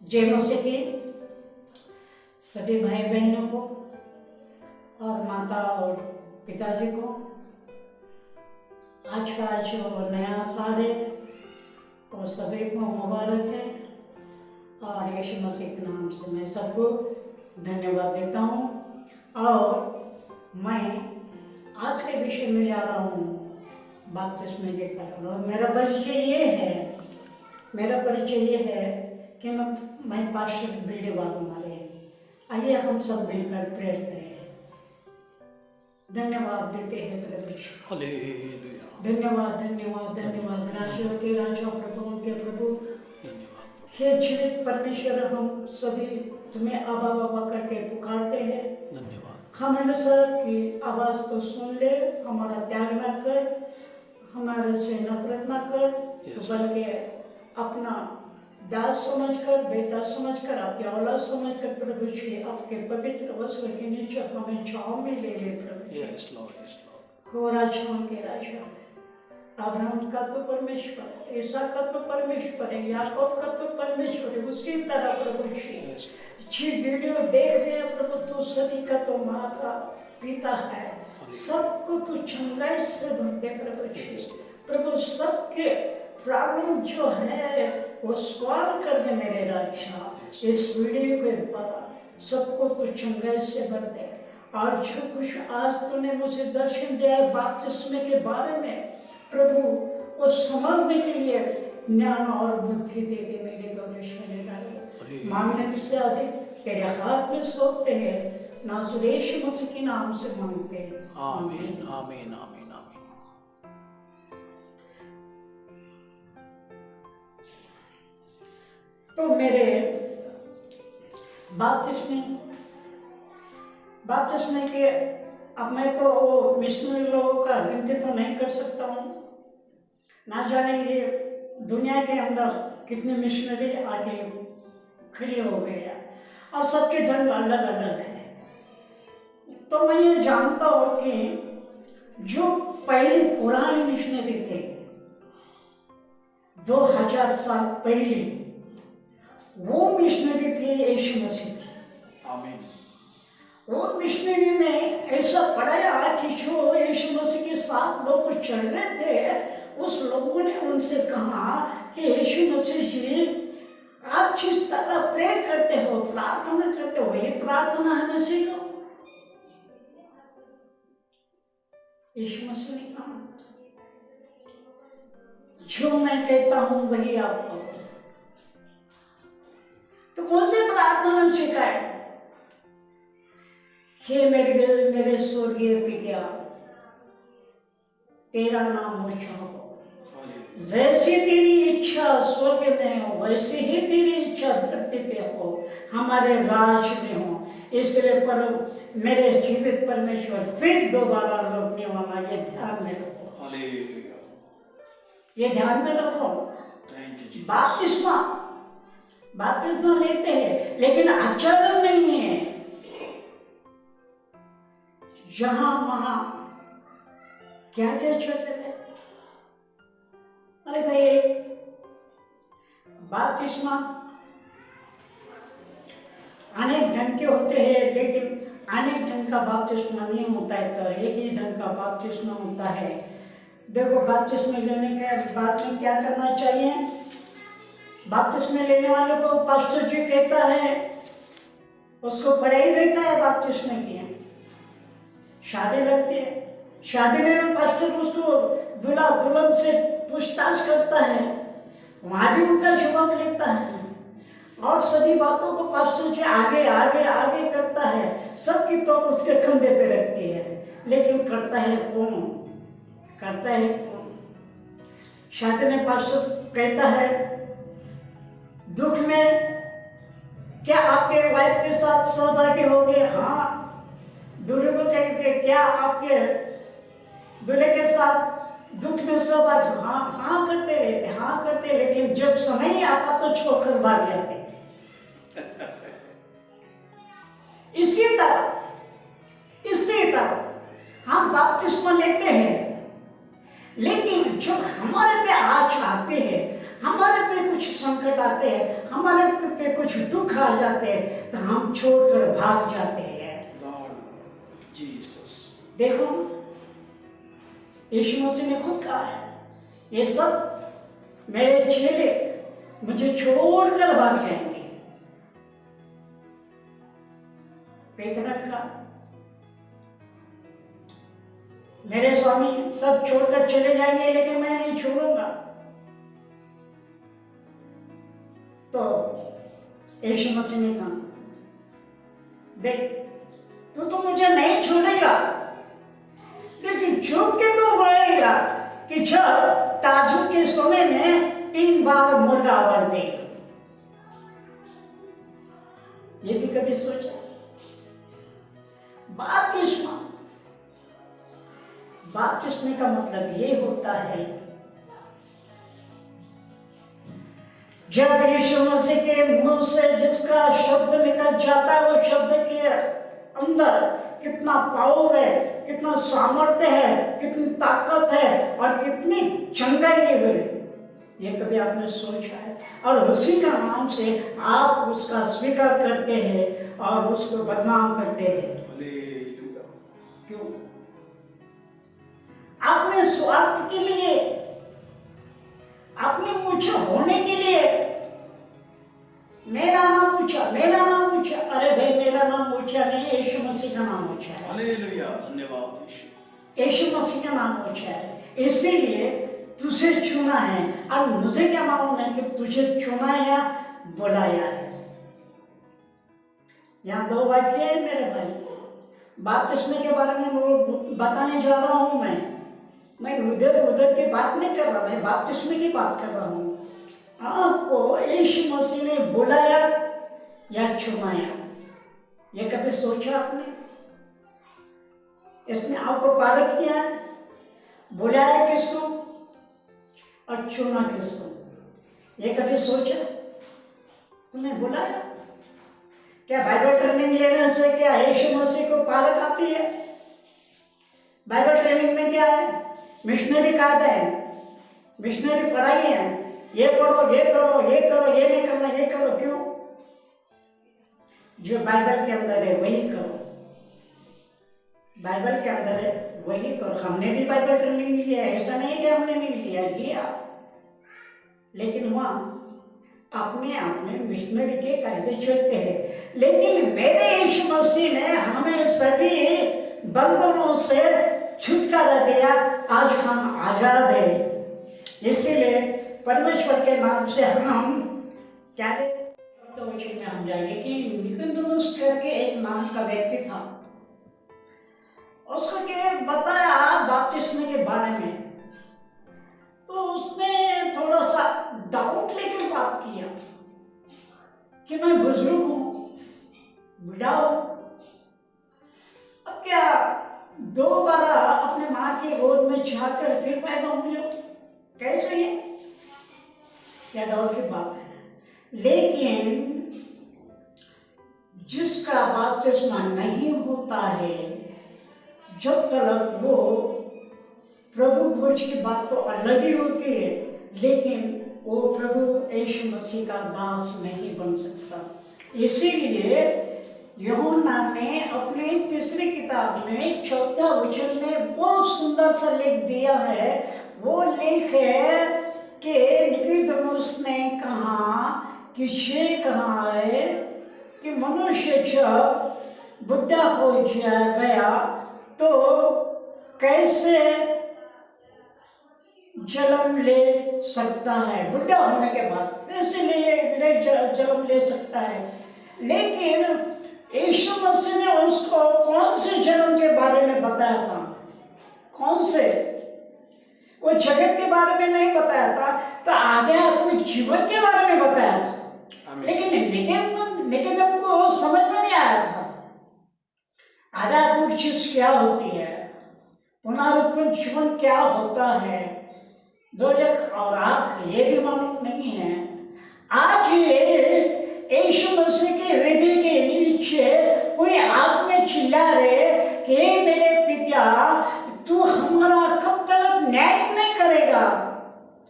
जय मसीह की सभी भाई बहनों को और माता और पिताजी को आज का जो नया साल है और सभी को मुबारक है। और यीशु मसीह के नाम से मैं सबको धन्यवाद देता हूँ। और मैं आज के विषय में जा रहा हूँ बपतिस्मे लेकर। और मेरा परिचय ये है कि मैं पास्टर बिल्डे वालों वाले। आइए हम सब मिलकर प्रेयर करें। धन्यवाद देते हैं प्रभु। हालेलुया। धन्यवाद धन्यवाद धन्यवाद राजाओं के राजा प्रभुओं के प्रभु। धन्यवाद हे जीवित परमेश्वर, हम सभी तुम्हें आबा बाबा करके पुकारते हैं। धन्यवाद। हमेशा की आवाज़ तो सुन ले, हमारा त्याग ना कर, हमारे से नफरत ना कर, बल्कि अपना दास समझकर, बेटा समझकर, आपकी औलाद समझकर प्रभु जी आपके पवित्र वस्त्र के नीचे हमें छाँव में ले ले प्रभु। Yes lord, yes lord. हो राजाओं के राजा, अब्राहम का तो परमेश्वर है, ईसा का तो परमेश्वर है, याकूब का तो परमेश्वर है। उसी तरह प्रभु जी वीडियो देख रहे हैं प्रभु, तो सभी का तो माता पिता है, सबको तो चंगाई से भरते प्रभु जी। प्रभु सबके प्रॉब्लम जो है वो सॉल्व कर दे मेरे राजा। इस वीडियो के द्वारा सबको तो चंगाई से भर दे। और जो कुछ आज तूने मुझे दर्शन दिया है बपतिस्मे के बारे में प्रभु, वो समझने के लिए ज्ञान और बुद्धि दे दे मेरे गौरीश मेरे। मांगने से अधिक तेरे हाथ में सौंपते हैं, नासरीश मसीह के नाम से मांगते हैं। आमीन आमीन आमीन आमीन। तो मेरे बपतिस्मे के, अब मैं तो वो मिशनरी लोगों का गिनती तो नहीं कर सकता हूँ। ना जाने ये दुनिया के अंदर कितने मिशनरी आके खड़े हो गए हैं और सबके ढंग अलग अलग है। तो मैं ये जानता हूँ कि जो पहले पुराने मिशनरी थे 2000 साल पहले, वो मिशनरी थे यीशु मसीह की। आमीन। वो मिशनरी में ऐसा पढ़ाया कि जो यीशु मसीह के साथ लोग चल रहे थे, उस लोगों ने उनसे कहा कि यीशु मसीह जी, आप जिस तरह प्रे करते हो, प्रार्थना करते हो, ये प्रार्थना हमें सीखो। यीशु मसीह ने कहा, जो मैं कहता हूं वही आप करो। तो कौन से प्रार्थना सिखाए? हे मेरे स्वर्गीय पिता, तेरा नाम ऊंचा हो, जैसी तेरी इच्छा स्वर्ग में हो वैसे ही तेरी इच्छा धरती पे हो, हमारे राज में हो। इसलिए पर मेरे जीवित परमेश्वर फिर दोबारा लौटने वाला, ये ध्यान में रखो। हालेलुया। ये ध्यान में रखो। Thank you Jesus. बपतिस्मा लेते हैं लेकिन आचरण नहीं है। जहां वहां क्या क्या चल रहा है। अरे भाई, बपतिस्मा अनेक ढंग के होते हैं, लेकिन अनेक ढंग का बपतिस्मा नहीं होता है, तो एक ही ढंग का बपतिस्मा होता है। देखो, बपतिस्मा लेने के बाद में क्या करना चाहिए? बपतिस्मा लेने वाले को पास्टर जी कहता है, उसको पढ़ाई देता है बपतिस्मा की। शादी लगती है, शादी में पास्टर उसको दूल्हा दुल्हन से पूछताछ करता है, वहां भी उनका जवाब लेता है और सभी बातों को पास्टर जी आगे आगे आगे करता है। सबकी तो उसके कंधे पे रखती है, लेकिन करता है कौन? शादी में पास्टर कहता है, दुख में क्या आपके वाइफ के साथ सहभागी हो गए? हाँ। दूल्हे को कहते, क्या आपके दूल्हे के साथ दुख में सहभागी? हाँ करते रहते, हाँ करते, लेकिन जब समय ही आता तो छोड़कर भाग जाते। इसी तरह हम बपतिस्मा लेते हैं, लेकिन जो हमारे पे आज आते हैं, हमारे पे कुछ संकट आते हैं, हमारे पे कुछ दुख आ जाते हैं, तो हम छोड़कर भाग जाते हैं। Lord Jesus. देखो, यीशु मसीह ने खुद कहा है, ये सब मेरे चेले मुझे छोड़कर भाग जाएंगे। पेतरस का, मेरे स्वामी सब छोड़कर चले जाएंगे लेकिन मैं नहीं छोड़ूंगा। तो यीशु मसीह ने कहा, देख तू तो मुझे नहीं छोड़ेगा, लेकिन छूट के तो रहेगा कि जब ताजू के समय में 3 बार मुर्गा आवाज देगा। ये भी कभी सोचा? बपतिस्मा का मतलब ये होता है, जब यीशु मसीह के मुंह से जिसका शब्द निकल जाता है, वो शब्द के अंदर कितना पावर है, कितना सामर्थ्य है, कितनी ताकत है और कितनी चंगाई है, ये कभी आपने सोचा है? और उसी का नाम से आप उसका स्वीकार करते हैं और उसको बदनाम करते हैं। क्यों? आपने स्वार्थ के लिए, आपने ऊंचा होने के लिए मेरा नाम ऊंचा, मेरा नाम ऊंचा। अरे भाई, मेरा नाम ऊंचा नहीं, यीशु मसीह का नाम ऊंचा है। हालेलुया, धन्यवाद यीशु। यीशु मसीह का नाम ऊंचा है, इसीलिए तुझे चुना है। और मुझे क्या मालूम है कि तुझे चुना या बुलाया है। यहाँ 2 वाक्य है मेरे भाई। बपतिस्मा के बारे में बताने जा रहा हूँ मैं उधर की बात नहीं कर रहा, मैं बपतिस्मा की बात कर रहा हूँ। आपको यीशु मसीह ने बुलाया या चुनाया, ये कभी सोचा आपने? इसने आपको पालक किया है, बुलाया किसको और चुना किसको, ये कभी सोचा? तुम्हें बुलाया क्या? बाइबल ट्रेनिंग लेने से क्या यीशु मसीह को पालक आती है? बाइबल ट्रेनिंग में क्या है? मिशनरी कायदा है, मिशनरी पढ़ाई है, ये पढ़ो, ये करो, ये करो, ये नहीं करना, ये करो। क्यों? जो बाइबल के अंदर है वही करो, बाइबल के अंदर है वही करो। हमने भी बाइबल ट्रेनिंग लिया है, ऐसा नहीं कि हमने नहीं लिया, लेकिन वहाँ अपने मिशनरी के कायदे चलते हैं। लेकिन मेरे यीशु मसीह ने हमें सभी बंधनों से छुटकारा दिया, आज हम आजाद हैं। इसीलिए परमेश्वर के नाम से हम क्या तो में हम जाएंगे कि निकोदेमुस करके एक नाम का व्यक्ति था, उसको क्या बताया बपतिस्मा के बारे में, तो उसने थोड़ा सा डाउट लेकर बात किया कि मैं बुजुर्ग हूँ, बुढ़ा हूँ, अब क्या 2 बार अपने माँ के गोद में छाकर फिर पैदा होंगे? कैसे है? क्या डाउट की बात है। लेकिन जिसका बपतिस्मा नहीं होता है, जब तक वो प्रभु भोज की बात तो अलग ही होती है, लेकिन वो प्रभु यीशु मसीह का दास नहीं बन सकता। इसीलिए यूहन्ना ने अपनी 3री किताब में 4 वचन में बहुत सुंदर सा लेख दिया है। वो लेख है कि निकोदेमुस ने कहा कि ये कहा है कि मनुष्य जब बुढ़ा हो गया तो कैसे जन्म ले सकता है, बुढ़ा होने के बाद कैसे जन्म ले सकता है। लेकिन यीशु मसीह ने उसको कौन से जन्म के बारे में बताया था? कौन से? वो जगत के बारे में नहीं बताया था, तो आध्यात्मिक जीवन के बारे में बताया था। लेकिन निकोदेमुस को समझ में नहीं आया था आध्यात्मिक चीज क्या होती है, पुनरुत्थान जीवन क्या होता है, दोजख और आग ये भी मालूम नहीं है। आज ये यीशु मसीह के हृदय के नीचे कोई आग में चिल्ला रहे कि मेरे पिता, तू हमारा कब तक न्याय नहीं करेगा,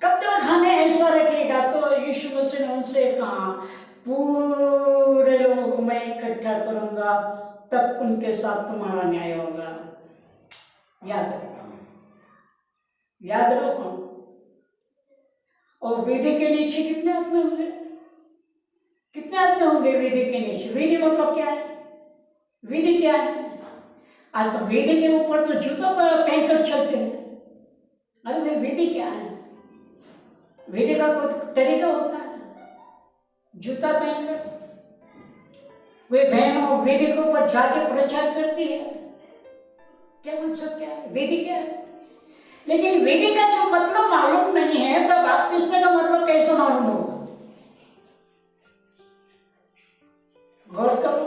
कब तक हमें ऐसा रखेगा, कहा पूरे लोगों को मैं इकट्ठा करूंगा, तब उनके साथ तुम्हारा न्याय होगा। याद रखो, याद रखो। और वेदी के नीचे कितने आदमी होंगे? कितने आदमी होंगे वेदी के नीचे? वेदी मतलब क्या है? वेदी क्या है? आज तो वेदी के ऊपर तो जूता पहनकर चलते हैं। अरे भाई वेदी क्या है? वेदी का कोई तरीका होता है? जूता पहनकर कोई बहन हो वेदी के ऊपर जाके प्रचार करती है, क्या मतलब क्या है? वेदी क्या है? लेकिन वेदी का जो मतलब मालूम नहीं है, तब बपतिस्मे का मतलब कैसे मालूम होगा? गौर करो,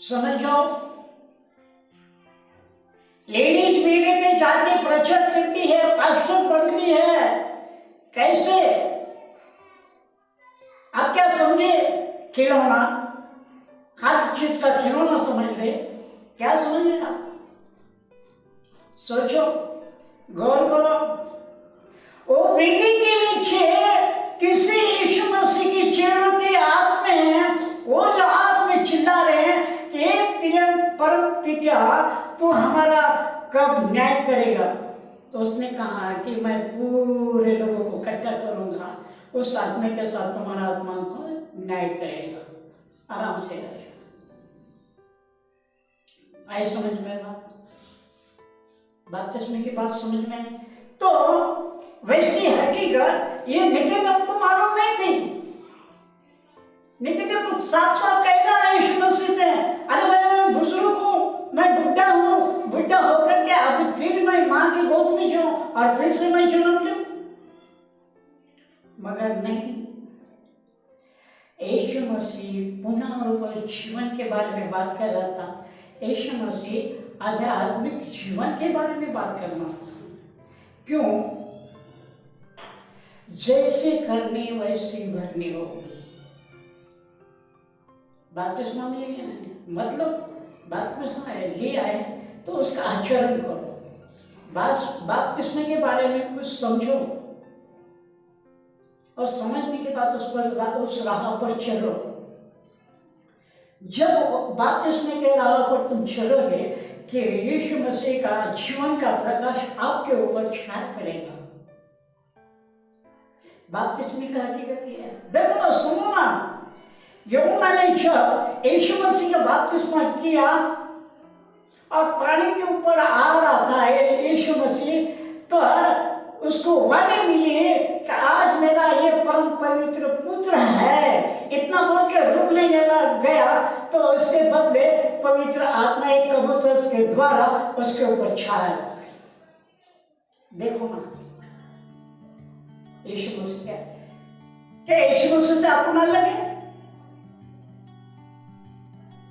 समझ जाओ। लेडीज वेदी पे जाके प्रचार करती है, पास्टर बन रही है, कैसे? आप क्या समझे? खिलौना, हर चीज का खिलौना समझ ले? क्या समझ लेगा? सोचो, गौर करो। वो वेदी के नीचे किसी यीशु मसीह की चेहरे हाथ में है, वो जो हाथ में चिल्ला रहे हैं कि हे प्रिय परम पिता, तू हमारा कब न्याय करेगा? तो उसने कहा कि मैं पूरे लोगों को इकट्ठा करूंगा, उस आत्मा के साथ तुम्हारा आत्मा को न्याय करेगा। आराम से आए समझ में बपतिस्मे की बात समझ में? तो वैसी हकीकत ये निकोदेम को मालूम नहीं थी। निकोदेम साफ साफ कहना है यीशु मसीह से, अरे भाई मैं बुजुर्ग हूँ, मैं बुढ़ा हूँ, बुढ़ा होकर के अभी फिर मैं माँ की गोद में जाऊं और फिर से मैं जन्म लूं? मगर नहीं, यीशु मसीह पुनः और जीवन के बारे में बात कर रहा था। यीशु मसीह आध्यात्मिक जीवन के बारे में बात करना था। क्यों? जैसे करने वैसे भरने होगी। बपतिस्मा ले लेना है, मतलब बपतिस्मा ले आए तो उसका आचरण करो। बस बपतिस्मे के बारे में कुछ समझो और समझने के बाद उस राह पर चलो। जब बपतिस्मे के राह पर तुम चलोगे कि यीशु मसीह का जीवन का प्रकाश आपके ऊपर छाया करेगा। बपतिस्मे का हकीकत ये है। देखो ना, सुनो ना, यूहन्ना ने जब यीशु मसीह का बपतिस्मा किया और पानी के ऊपर आ रहा था यीशु मसीह, तो उसको वाणी मिली कि आज मेरा ये परम पवित्र पुत्र है। इतना बोल के रुकने गया तो उसके बदले पवित्र आत्मा एक कबूतर के द्वारा उसके ऊपर छाया। देखो ना, यीशु मसीह क्या यीशु मसीह से आपको न लगे?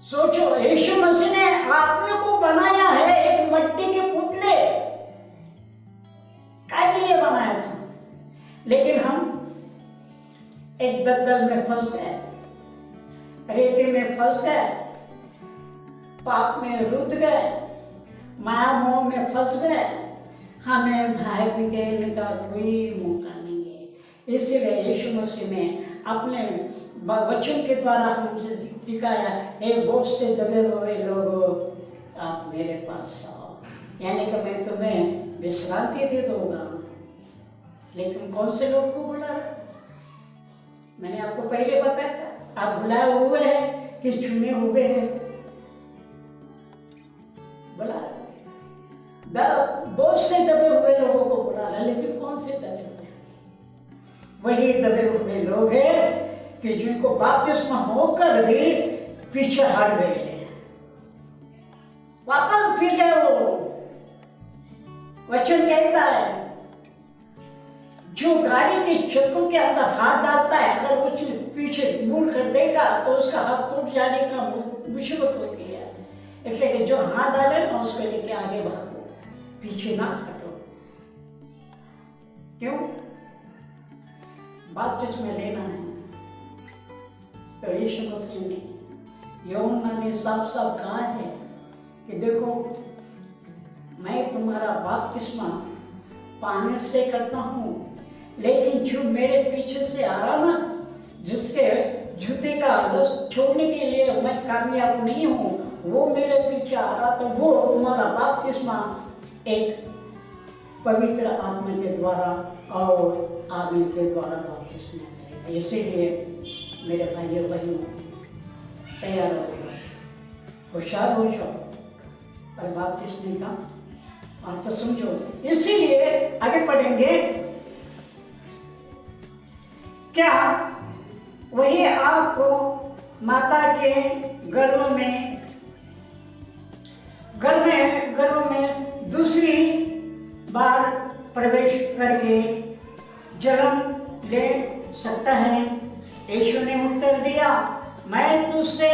सोचो, यीशु मसीह ने अपने को बनाया है एक मिट्टी के पुतले, काय के लिए बनाया था? लेकिन हम एक दलदल में फंस गए, रेते में फंस गए, पाप में रुध गए, माया मोह में फंस गए। हमें बाहर निकलने का कोई मौका नहीं है। इसलिए यीशु मसीह ने अपने वचन के द्वारा हमसे सिखाया, हे बोझ से दबे हुए लोगों, आप मेरे पास आओ। यानी कि मैं तुम्हें विश्रांति दे दूंगा। लेकिन कौन से लोग को बुला रहा? मैंने आपको पहले बताया था, आप बुलाए हुए हैं कि चुने हुए हैं? बुला रहे, बोझ से दबे हुए लोगों को बुला रहा। लेकिन कौन से दबे हुए? वही दबे हुए लोग हैं कि जिनको बपतिस्मा होकर भी पीछे हट गए, वापस फिर गए। वो वचन कहता है, जो गाड़ी के चक्कों के अंदर हाथ डालता है, अगर वो पीछे मुड़ कर देगा तो उसका हाथ टूट जाने का मुसीबत होती है। इसलिए कि जो हाथ डाले ना उसको लेके आगे भागो, पीछे ना हटो। क्यों? बपतिस्मा लेना है। तो यीशु मसीह ने, यूहन्ना ने साफ साफ कहा है कि देखो, मैं तुम्हारा बपतिस्मा पानी से करता हूँ, लेकिन जो मेरे पीछे से आ रहा ना, जिस युद्ध का लक्ष्य छोड़ने के लिए मैं कामयाब नहीं हूँ, वो मेरे पीछे आ रहा, तो वो तुम्हारा बपतिस्मा एक पवित्र आत्मा के द्वारा और आदमी के द्वारा बपतिस्मा करेगा। इसीलिए मेरे भाइयों बहनों, तैयार हो जाओ, होशियार हो जाओ और बपतिस्मे का अर्थ समझो। इसीलिए आगे पढ़ेंगे, क्या वही आपको माता के गर्भ में दूसरी बार प्रवेश करके जन्म ले सकता है? यीशु ने उत्तर दिया, मैं तुझसे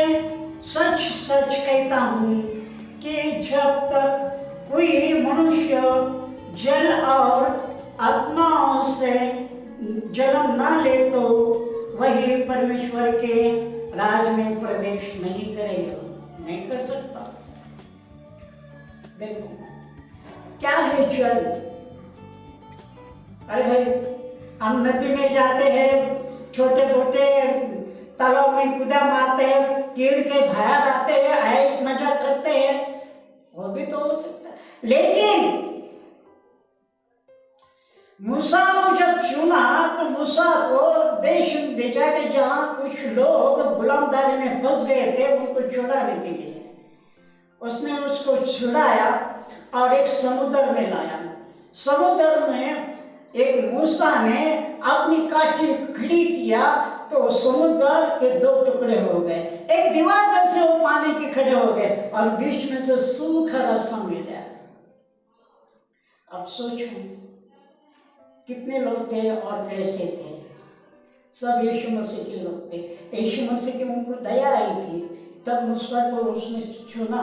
सच सच कहता हूँ कि जब तक कोई मनुष्य जल और आत्माओं से जन्म न ले तो वही परमेश्वर के राज में प्रवेश नहीं करेगा, नहीं कर सकता। देखो क्या है जल। अरे भाई, हम नदी में जाते हैं, छोटे छोटे तालाब में कूदा मारते हैं, तीर के बाहर आते हैं, ऐश मजा करते हैं, वो भी तो हो सकता है। लेकिन मूसा को जब चुना तो मूसा को देश भेजा कि जहाँ कुछ लोग गुलामदारी में फंस गए थे, उनको छुड़ाने के लिए उसने उसको छुड़ाया और एक समुद्र में लाया। समुद्र में एक मूसा ने अपनी काठी खड़ी किया तो समुद्र के दो टुकड़े हो गए, एक दीवार जैसे वो पानी के खड़े हो गए और बीच में से सूखा रास्ता मिला। अब सोचो कितने लोग थे और कैसे थे? सब यीशु मसीह के लोग थे। यीशु मसीह की उनको दया आई थी, तब मूसा को उसने चुना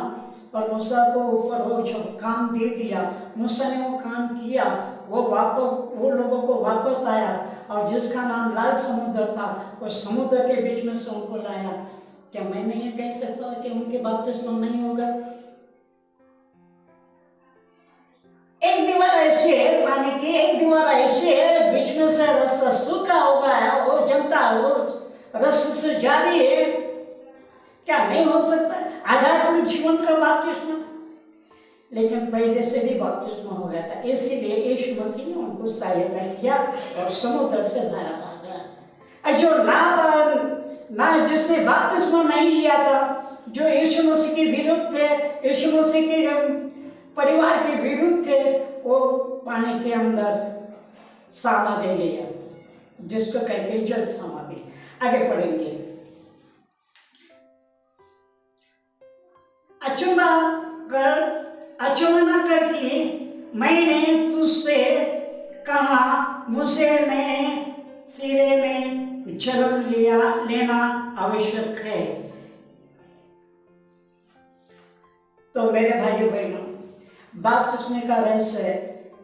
और मूसा को ऊपर वो काम दे दिया। मूसा ने वो काम किया, वो लोगों को वापस लाया और जिसका नाम लाल समुद्र था, उस समुद्र के बीच में से उनको लाया। क्या मैं नहीं कह सकता कि उनके बपतिस्मा नहीं होगा? एक दीवार ऐसे है पानी की, एक दीवार ऐसे है, बीच में से रास्ता सूखा होगा है, वो जमता वो रास्ते से जारी है। क्या नहीं हो सकता? आध्यात्मिक जीवन का बपतिस्मा, लेकिन पहले से भी बपतिस्मा हो गया था। इसीलिए यीशु मसीह ने उनको सहायता किया और समुद्र से बाहर आ गया। जो ना जिसने बपतिस्मा नहीं लिया था, जो यीशु मसीह के विरुद्ध थे, यीशु मसीह के परिवार के विरुद्ध थे, वो पानी के अंदर समाधि लिया, जिसको कहते हैं जल समाधि। आगे पढ़ेंगे। अचंभा न कर कि मैंने तुझसे कहा, मूसा ने सिरे में जन्म लेना आवश्यक है। तो मेरे भाइयों बहनों, बपतिस्मे का रहस्य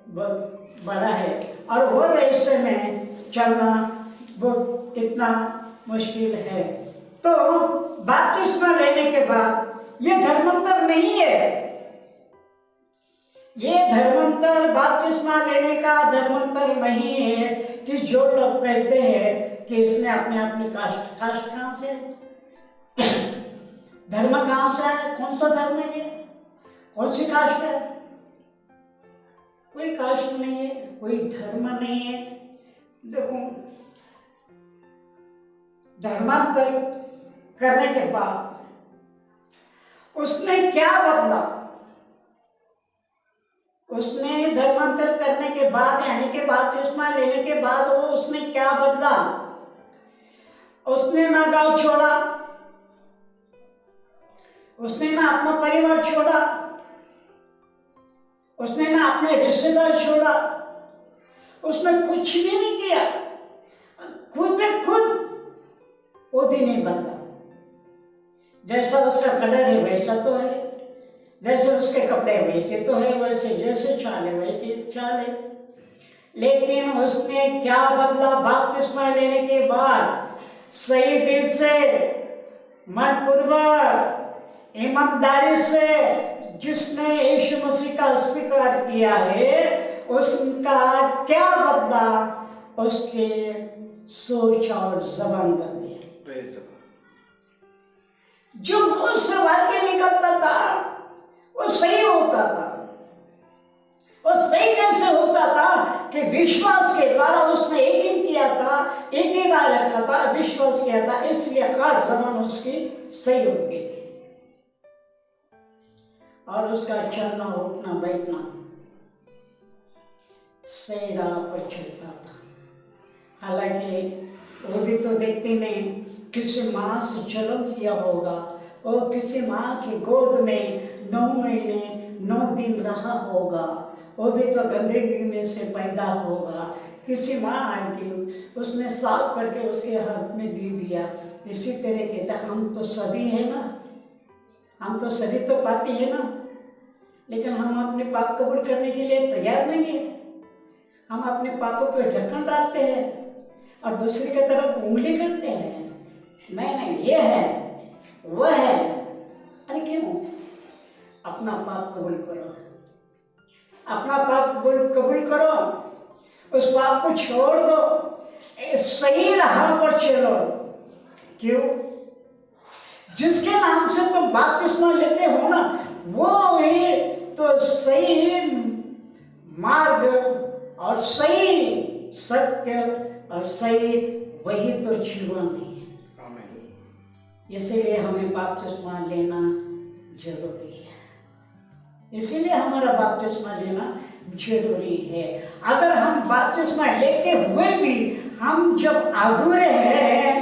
बहुत बड़ा है और वो रहस्य में चलना बहुत इतना मुश्किल है। तो बपतिस्मा लेने के बाद ये धर्मांतर नहीं है। ये धर्मांतर बपतिस्मा लेने का धर्मांतर नहीं है कि जो लोग कहते हैं कि इसने अपनी कास्ट कहाँ से, धर्म कहाँ से है, कौन सा धर्म है ये, कौन सी कास्ट है? कोई कास्ट नहीं है, कोई धर्म नहीं है। देखो, धर्मांतर करने के बाद उसने क्या बदला? उसने धर्मांतर करने के बाद यानी कि बपतिस्मा लेने के बाद वो उसने क्या बदला? उसने ना गांव छोड़ा, उसने ना अपना परिवार छोड़ा, उसने ना अपने रिश्तेदार छोड़ा, उसने कुछ भी नहीं किया। खुद पे खुद वो भी नहीं बदला। जैसा उसका कलर है वैसा तो है, जैसे उसके कपड़े वैसे तो है, वैसे जैसे चाल है वैसे चाल है। लेकिन उसने क्या बदला? बपतिस्मा लेने के बाद सही दिल से, मनपूर्वक, ईमानदारी से जिसने यीशु मसीह का स्वीकार किया है, उसका क्या बदला? उसके सोच और जबान बदली। जो मुंह से वाक्य निकलता था वो सही होता था। वो सही कैसे होता था कि विश्वास के द्वारा उसने यकीन किया था, यकीन रखा था, विश्वास किया था, इसलिए हर जबान उसकी सही होती थी और उसका चलना उठना बैठना सही राह पर चलता था। हालांकि वो भी तो देखते नहीं, किसी माँ से जन्म लिया होगा, वो किसी माँ की गोद में 9 महीने 9 दिन रहा होगा, वो भी तो गंदगी में से पैदा होगा। किसी माँ आएगी, उसने साफ करके उसके हाथ में दे दिया। इसी तरह के तो हम तो सभी है ना, हम तो सभी तो पापी है ना, लेकिन हम अपने पाप कबूल करने के लिए तैयार नहीं है। हम अपने पापों पर ढक्कन डालते हैं और दूसरे की तरफ उंगली करते हैं, नहीं ये है वह है। अरे क्यों? अपना पाप कबूल करो, अपना पाप कबूल करो, उस पाप को छोड़ दो, सही राह पर चलो। क्यों? जिसके नाम से तुम बपतिस्मा लेते हो ना, वो ही तो सही मार्ग और सही सत्य और सही वही तो जीवन है। इसीलिए हमें बपतिस्मा लेना जरूरी है, इसीलिए हमारा बपतिस्मा लेना जरूरी है। अगर हम बपतिस्मा लेते हुए भी हम जब अधूरे हैं,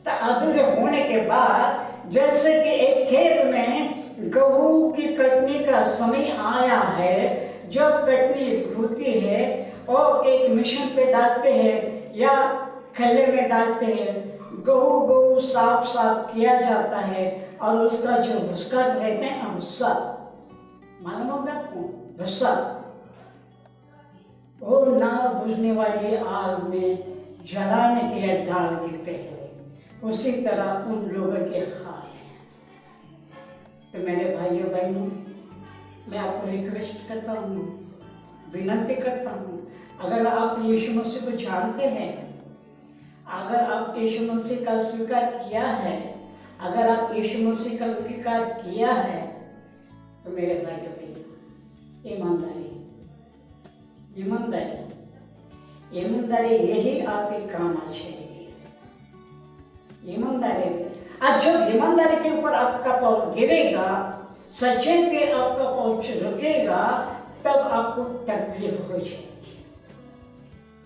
तो अधूरे होने के बाद जैसे कि एक खेत में गेहूं की कटनी का समय आया है, जब कटनी होती है और एक मशीन पे डालते हैं या खल्ले में डालते हैं, गेहूं साफ किया जाता है और उसका जो भुस्सा कहते हैं ना, भुस्सा मालूम होगा आपको, भुस्सा वो ना बुझने वाली आग में जलाने के लिए डाल देते हैं। उसी तरह उन लोगों के हाल है। तो मेरे भाइयों बहनों, मैं आपको रिक्वेस्ट करता हूँ, विनती करता हूँ, अगर आप यीशु मसीह को जानते हैं, अगर आप यीशु मसीह का स्वीकार किया है, अगर आप यीशु मसीह का स्वीकार किया है, तो मेरे भाइयों बहनों, ईमानदारी यही आपके काम आ जाएगी। ईमानदारी, अब जब ईमानदारी के ऊपर आपका पाँव गिरेगा, सच्चाई पे आपका पाँव रुकेगा, तब आपको तकलीफ हो जाएगी।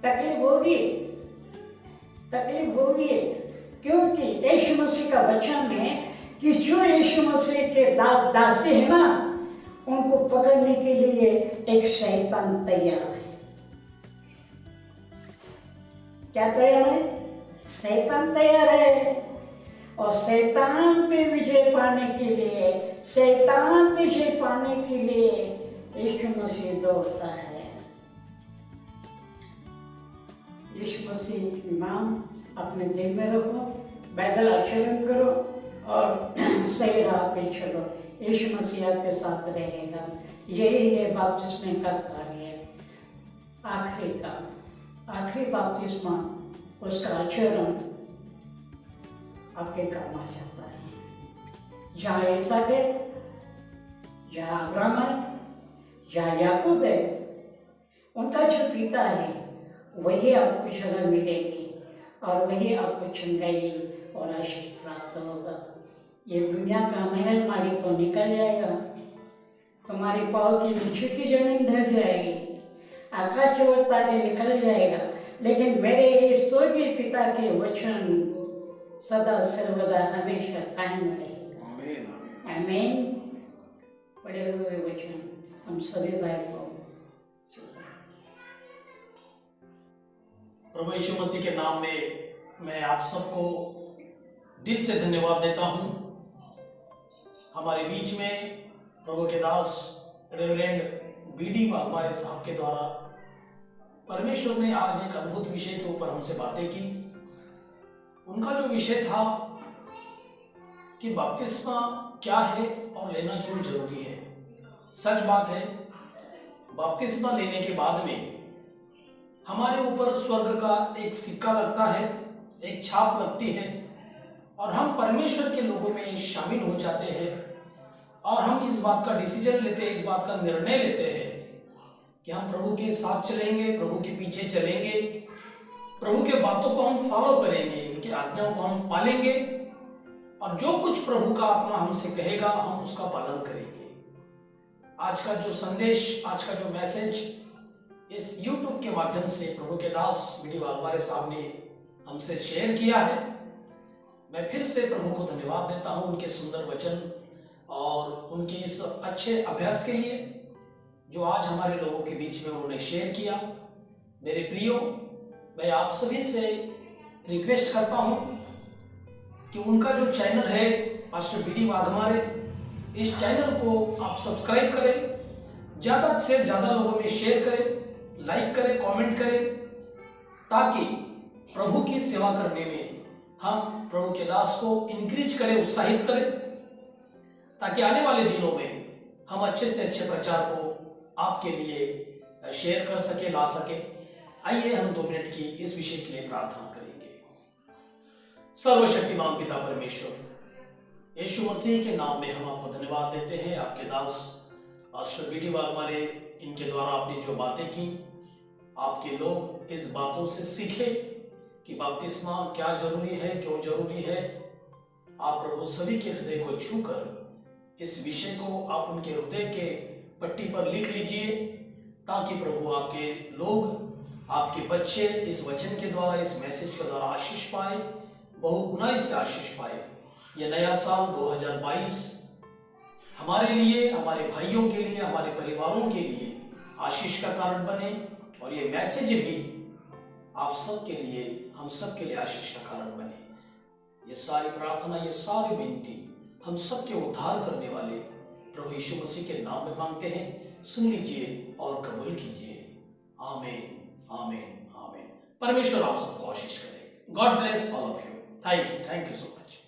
तकलीफ होगी क्योंकि यीशु मसीह का वचन है कि जो यीशु मसीह के दासी है ना, उनको पकड़ने के लिए एक शैतान तैयार है। क्या तैयार है? शैतान तैयार है। और शैतान पे विजय पाने के लिए यीशु मसीह दौड़ता है। यीशु मसीह के नाम अपने दिल में रखो, बाइबल आचरण करो और सही राह पे चलो। यीशु मसीह आपके साथ रहेगा। यही है बपतिस्मे का कार्य, आखिरी बपतिस्मा, उसका आचरण आपके काम आ जाता है। जहाँ इसहाक है, जहाँ अब्राहम है, जहाँ याकूब है, उनका जो पिता है वही आपको जगह मिलेगी और वही आपको चंगाई और आशीष प्राप्त होगा। ये दुनिया का महल माली तो निकल जाएगा, तुम्हारे पाँव के नीचे की जमीन ढल जाएगी, आकाश और तारे निकल जाएगा, लेकिन मेरे स्वर्गीय पिता के वचन सदा सर्वदा हमेशा कायम रहेगा। आमीन। पढ़े हुए वचन हम सभी भाई को प्रभु यीशु मसीह के नाम में मैं आप सबको दिल से धन्यवाद देता हूं। हमारे बीच में प्रभु के दास रेवरेंड बीडी हमारे साहब के द्वारा परमेश्वर ने आज एक अद्भुत विषय के ऊपर हमसे बातें की। उनका जो विषय था कि बपतिस्मा क्या है और लेना क्यों जरूरी है। सच बात है, बपतिस्मा लेने के बाद में हमारे ऊपर स्वर्ग का एक सिक्का लगता है, एक छाप लगती है और हम परमेश्वर के लोगों में शामिल हो जाते हैं और हम इस बात का डिसीजन लेते हैं, इस बात का निर्णय लेते हैं कि हम प्रभु के साथ चलेंगे, प्रभु के पीछे चलेंगे, प्रभु के बातों को हम फॉलो करेंगे, उनकी आज्ञाओं को हम पालेंगे और जो कुछ प्रभु का आत्मा हमसे कहेगा हम उसका पालन करेंगे। आज का जो संदेश, आज का जो मैसेज इस YouTube के माध्यम से प्रभु के दास बीडी वाघमारे साहब ने हमसे शेयर किया है, मैं फिर से प्रभु को धन्यवाद देता हूं उनके सुंदर वचन और उनके इस अच्छे अभ्यास के लिए जो आज हमारे लोगों के बीच में उन्होंने शेयर किया। मेरे प्रियो, मैं आप सभी से रिक्वेस्ट करता हूं कि उनका जो चैनल है पास्टर बीडी वाघमारे, इस चैनल को आप सब्सक्राइब करें, ज़्यादा से ज़्यादा लोगों में शेयर करें, लाइक करें, कमेंट करें, ताकि प्रभु की सेवा करने में हम प्रभु के दास को इंक्रीज करें, उत्साहित करें, ताकि आने वाले दिनों में हम अच्छे से अच्छे प्रचार को आपके लिए शेयर कर सके, ला सके। आइए हम 2 मिनट की इस विषय के लिए प्रार्थना करेंगे। सर्वशक्तिमान पिता परमेश्वर, यीशु मसीह के नाम में हम आपको धन्यवाद देते हैं। आपके दास पास्टर बीडी वाघमारे, इनके द्वारा आपने जो बातें की, आपके लोग इस बातों से सीखे कि बपतिस्मा क्या जरूरी है, क्यों जरूरी है। आप प्रभु सभी के हृदय को छूकर इस विषय को आप उनके हृदय के पट्टी पर लिख लीजिए, ताकि प्रभु आपके लोग, आपके बच्चे इस वचन के द्वारा, इस मैसेज के द्वारा आशीष पाए, बहुगुनाई से आशीष पाए। यह नया साल 2022 हमारे लिए, हमारे भाइयों के लिए, हमारे परिवारों के लिए आशीष का कारण बने और ये मैसेज भी आप सब के लिए, हम सब के लिए आशीष का कारण बने। ये सारी प्रार्थना, ये सारी विनती हम सब के उद्धार करने वाले प्रभु यीशु मसीह के नाम में मांगते हैं। सुन लीजिए और कबूल कीजिए। आमीन, आमीन, आमीन। परमेश्वर आप सबको आशीष करे। God bless all of you. Thank you so much.